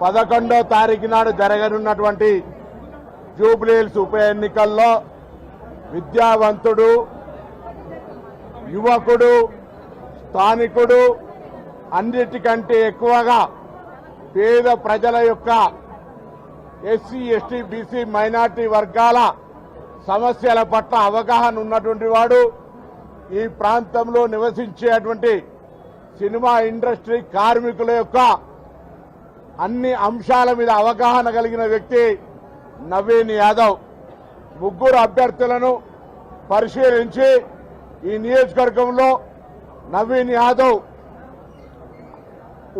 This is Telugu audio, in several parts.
11వ తారీఖు నాడు జరగనున్నటువంటి జూబ్లీహిల్స్ ఉప ఎన్నికల్లో విద్యావంతుడు, యువకుడు, స్థానికుడు, అన్నిటికంటే ఎక్కువగా పేద ప్రజల యొక్క ఎస్సీ, ఎస్టీ, బీసీ, మైనార్టీ వర్గాల సమస్యల పట్ల అవగాహన ఉన్నటువంటి వాడు, ఈ ప్రాంతంలో నివసించేటువంటి సినిమా ఇండస్ట్రీ కార్మికుల యొక్క అన్ని అంశాల మీద అవగాహన కలిగిన వ్యక్తి నవీన్ యాదవ్. ముగ్గురు అభ్యర్థులను పరిశీలించి ఈ నియోజకవర్గంలో నవీన్ యాదవ్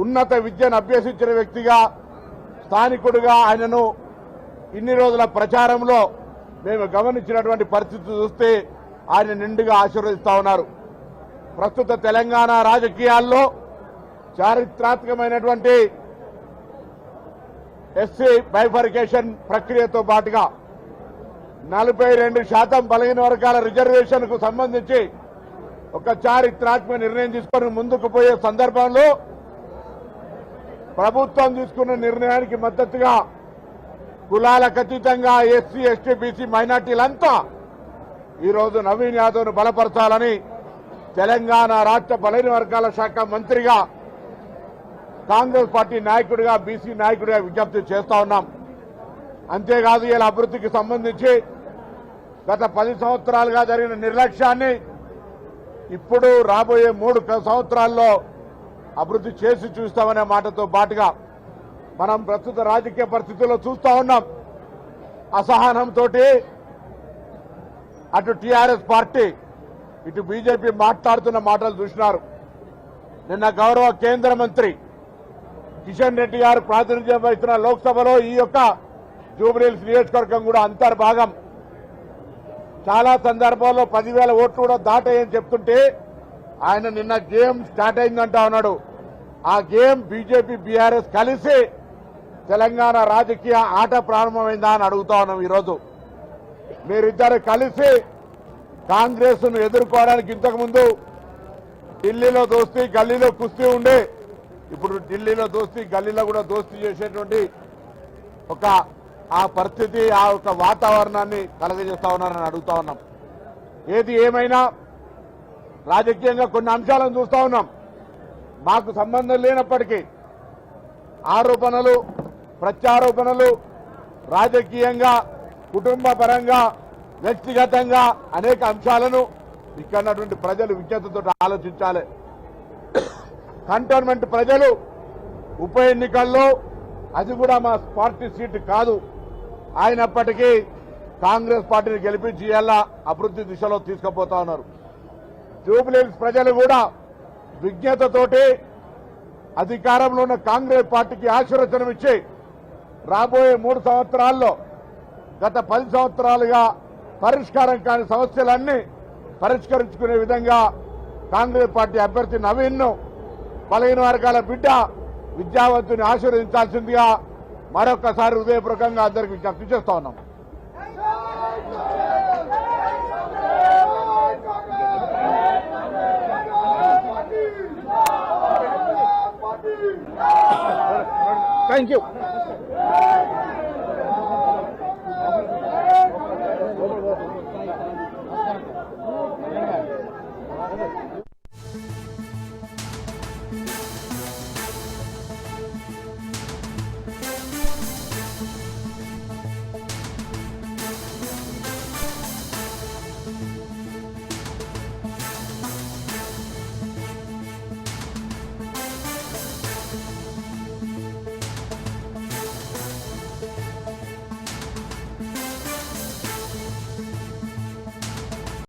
ఉన్నత విద్యను అభ్యసించిన వ్యక్తిగా, స్థానికుడిగా ఆయనను ఇన్ని రోజుల ప్రచారంలో మేము గమనించినటువంటి పరిస్థితి చూస్తే ఆయన నిండుగా ఆశీర్వదిస్తా ఉన్నారు. ప్రస్తుత తెలంగాణ రాజకీయాల్లో చారిత్రాత్మకమైనటువంటి ఎస్సీ బైఫర్కేషన్ ప్రక్రియతో పాటుగా 42% బలహీన వర్గాల రిజర్వేషన్ కు సంబంధించి ఒక చారిత్రాత్మక నిర్ణయం తీసుకొని ముందుకు పోయే సందర్భంలో ప్రభుత్వం తీసుకున్న నిర్ణయానికి మద్దతుగా కులాలకు అతీతంగా ఎస్సీ, ఎస్టీ, బీసీ, మైనార్టీలంతా ఈరోజు నవీన్ యాదవ్ను బలపరచాలని తెలంగాణ రాష్ట్ర బలహీన వర్గాల శాఖ మంత్రిగా, కాంగ్రెస్ పార్టీ నాయకుడిగా, బీసీ నాయకుడిగా విజ్ఞప్తి చేస్తా ఉన్నాం. అంతేకాదు ఇలా అభివృద్ధికి సంబంధించి గత 10 సంవత్సరాలుగా జరిగిన నిర్లక్ష్యాన్ని ఇప్పుడు రాబోయే 3 సంవత్సరాల్లో అభివృద్ధి చేసి చూస్తామనే మాటతో పాటుగా మనం ప్రస్తుత రాజకీయ పరిస్థితుల్లో చూస్తా ఉన్నాం. అసహనంతో అటు టీఆర్ఎస్ పార్టీ, ఇటు బీజేపీ మాట్లాడుతున్న మాటలు చూసినారు. నిన్న గౌరవ కేంద్ర మంత్రి కిషన్ రెడ్డి గారు ప్రాతినిధ్యం వహిస్తున్న లోక్సభలో ఈ యొక్క జూబ్లీహిల్స్ నియోజకవర్గం కూడా అంతర్భాగం. చాలా సందర్భాల్లో 10,000 ఓట్లు కూడా దాటాయని చెప్తుంటే ఆయన నిన్న గేమ్ స్టార్ట్ అయిందంటా ఉన్నాడు. ఆ గేమ్ బీజేపీ, బీఆర్ఎస్ కలిసి తెలంగాణ రాజకీయ ఆట ప్రారంభమైందా అని అడుగుతా ఉన్నాం. ఈరోజు మీరిద్దరు కలిసి కాంగ్రెస్ ను ఎదుర్కోవడానికి ఇంతకుముందు ఢిల్లీలో దోస్తీ, గల్లీలో కుస్తీ ఉండే, ఇప్పుడు ఢిల్లీలో దోస్తీ, గల్లీలో కూడా దోస్తీ చేసేటువంటి ఒక ఆ పరిస్థితి, ఆ ఒక వాతావరణాన్ని కలగజేస్తా ఉన్నారని అడుగుతా ఉన్నాం. ఏది ఏమైనా రాజకీయంగా కొన్ని అంశాలను చూస్తా ఉన్నాం. మాకు సంబంధం లేనప్పటికీ ఆరోపణలు, ప్రత్యారోపణలు రాజకీయంగా, కుటుంబ పరంగా, వ్యక్తిగతంగా అనేక అంశాలను ఇక్కడున్నటువంటి ప్రజలు విజ్ఞతతో ఆలోచించాలి. కంటోన్మెంట్ ప్రజలు ఉప ఎన్నికల్లో అది కూడా మా పార్టీ సీటు కాదు అయినప్పటికీ కాంగ్రెస్ పార్టీని గెలిపించి ఇలా అభివృద్ధి దిశలో తీసుకుపోతా ఉన్నారు. జూబ్లీహిల్స్ ప్రజలు కూడా విజ్ఞతతోటి అధికారంలో ఉన్న కాంగ్రెస్ పార్టీకి ఆశీర్వచనం ఇచ్చి రాబోయే 3 సంవత్సరాల్లో గత 10 సంవత్సరాలుగా పరిష్కారం కాని సమస్యలన్నీ పరిష్కరించుకునే విధంగా కాంగ్రెస్ పార్టీ అభ్యర్థి నవీన్ ను, బలహీన వర్గాల బిడ్డ, విద్యావంతుని ఆశీర్వదించాల్సిందిగా మరొకసారి హృదయపూర్వకంగా అందరికీ విజ్ఞప్తి చేస్తా ఉన్నాం. Thank you.